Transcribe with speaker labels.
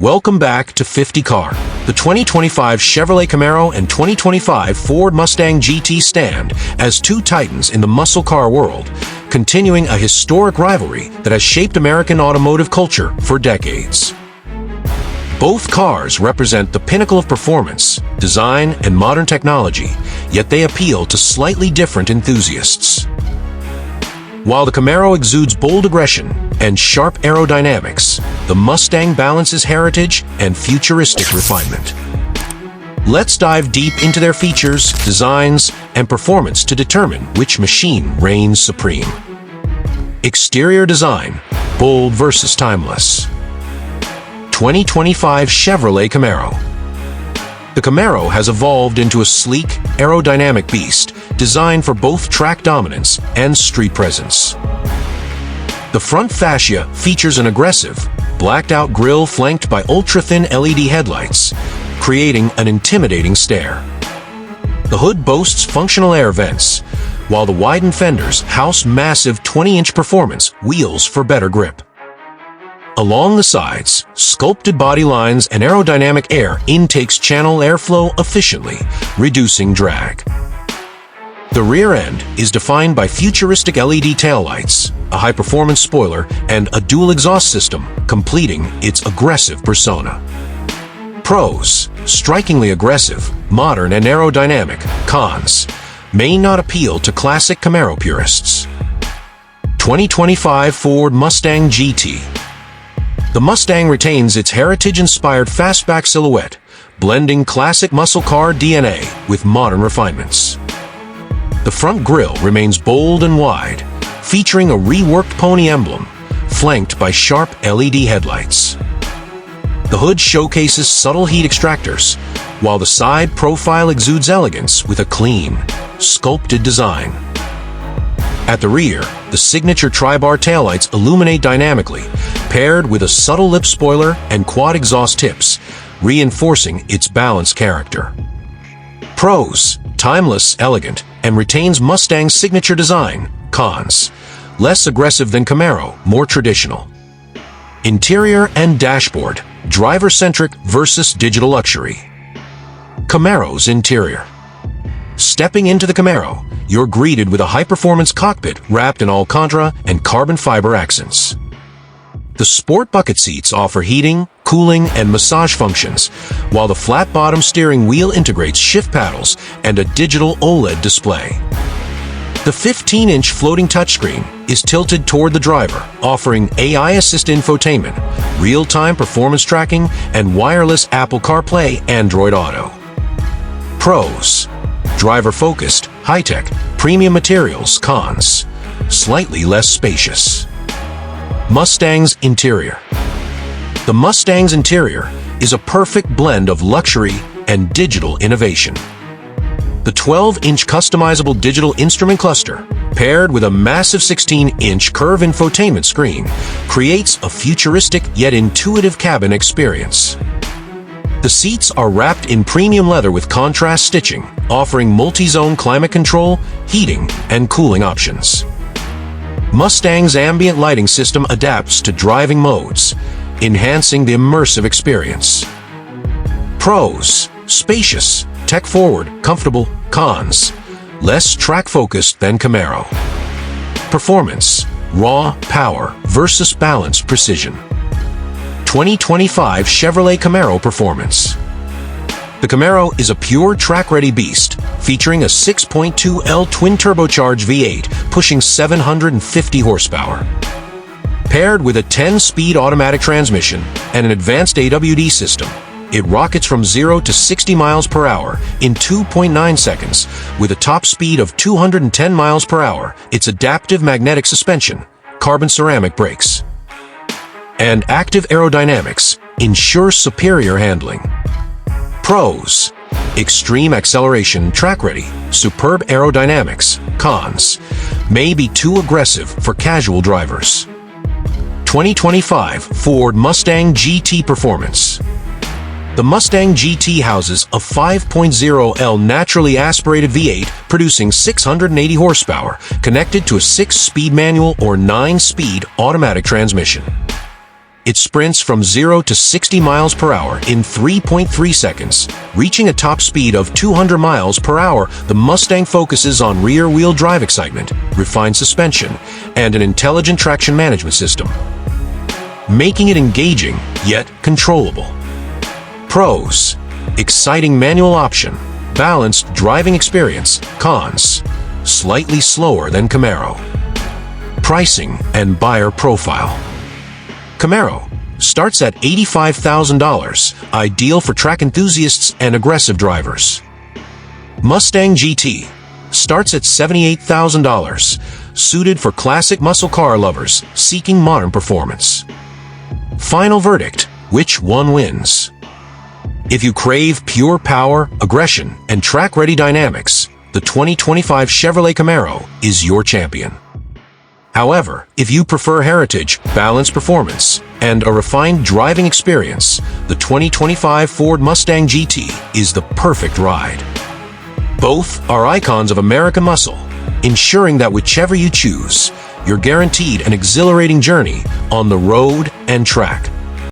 Speaker 1: Welcome back to 50 Car. The 2025 Chevrolet Camaro and 2025 Ford Mustang GT stand as two titans in the muscle car world, continuing a historic rivalry that has shaped American automotive culture for decades. Both cars represent the pinnacle of performance, design, and modern technology, yet they appeal to slightly different enthusiasts. While the Camaro exudes bold aggression and sharp aerodynamics, the Mustang balances heritage and futuristic refinement. Let's dive deep into their features, designs, and performance to determine which machine reigns supreme. Exterior design, bold versus timeless. 2025 Chevrolet Camaro. The Camaro has evolved into a sleek, aerodynamic beast designed for both track dominance and street presence. The front fascia features an aggressive, blacked-out grille flanked by ultra-thin LED headlights, creating an intimidating stare. The hood boasts functional air vents, while the widened fenders house massive 20-inch performance wheels for better grip. Along the sides, sculpted body lines and aerodynamic air intakes channel airflow efficiently, reducing drag. The rear end is defined by futuristic LED taillights, a high-performance spoiler, and a dual exhaust system, completing its aggressive persona. Pros: strikingly aggressive, modern, and aerodynamic. Cons: may not appeal to classic Camaro purists. 2025 Ford Mustang GT. The Mustang retains its heritage-inspired fastback silhouette, blending classic muscle car DNA with modern refinements. The front grille remains bold and wide, featuring a reworked pony emblem, flanked by sharp LED headlights. The hood showcases subtle heat extractors, while the side profile exudes elegance with a clean, sculpted design. At the rear, the signature tri-bar taillights illuminate dynamically, paired with a subtle lip spoiler and quad exhaust tips, reinforcing its balanced character. Pros: timeless, elegant, and retains Mustang's signature design. Cons: less aggressive than Camaro, more traditional. Interior and dashboard, driver-centric versus digital luxury. Camaro's interior. Stepping into the Camaro, you're greeted with a high-performance cockpit wrapped in Alcantara and carbon fiber accents. The sport bucket seats offer heating, cooling, and massage functions, while the flat-bottom steering wheel integrates shift paddles and a digital OLED display. The 15-inch floating touchscreen is tilted toward the driver, offering AI-assist infotainment, real-time performance tracking, and wireless Apple CarPlay Android Auto. Pros: driver-focused, high-tech, premium materials. Cons: slightly less spacious. Mustang's interior. The Mustang's interior is a perfect blend of luxury and digital innovation. The 12-inch customizable digital instrument cluster, paired with a massive 16-inch curved infotainment screen, creates a futuristic yet intuitive cabin experience. The seats are wrapped in premium leather with contrast stitching, offering multi-zone climate control, heating, and cooling options. Mustang's ambient lighting system adapts to driving modes, enhancing the immersive experience. Pros: spacious, tech-forward, comfortable. Cons: less track-focused than Camaro. Performance: raw power versus balanced precision. 2025 Chevrolet Camaro performance. The Camaro is a pure track-ready beast, featuring a 6.2L twin-turbocharged V8 pushing 750 horsepower. Paired with a 10-speed automatic transmission and an advanced AWD system, it rockets from 0 to 60 miles per hour in 2.9 seconds with a top speed of 210 miles per hour. Its adaptive magnetic suspension, carbon ceramic brakes, and active aerodynamics ensure superior handling. Pros: extreme acceleration, track-ready, superb aerodynamics. Cons: may be too aggressive for casual drivers. 2025 Ford Mustang GT performance. The Mustang GT houses a 5.0L naturally aspirated V8 producing 680 horsepower, connected to a 6-speed manual or 9-speed automatic transmission. It sprints from 0 to 60 miles per hour in 3.3 seconds. Reaching a top speed of 200 miles per hour, the Mustang focuses on rear-wheel drive excitement, refined suspension, and an intelligent traction management system, making it engaging yet controllable. Pros: exciting manual option, balanced driving experience. Cons: slightly slower than Camaro. Pricing and buyer profile. Camaro starts at $85,000, ideal for track enthusiasts and aggressive drivers. Mustang GT starts at $78,000, suited for classic muscle car lovers seeking modern performance. Final verdict: which one wins? If you crave pure power, aggression, and track-ready dynamics, the 2025 Chevrolet Camaro is your champion. However, if you prefer heritage, balanced performance, and a refined driving experience, the 2025 Ford Mustang GT is the perfect ride. Both are icons of American muscle, ensuring that whichever you choose, you're guaranteed an exhilarating journey on the road and track.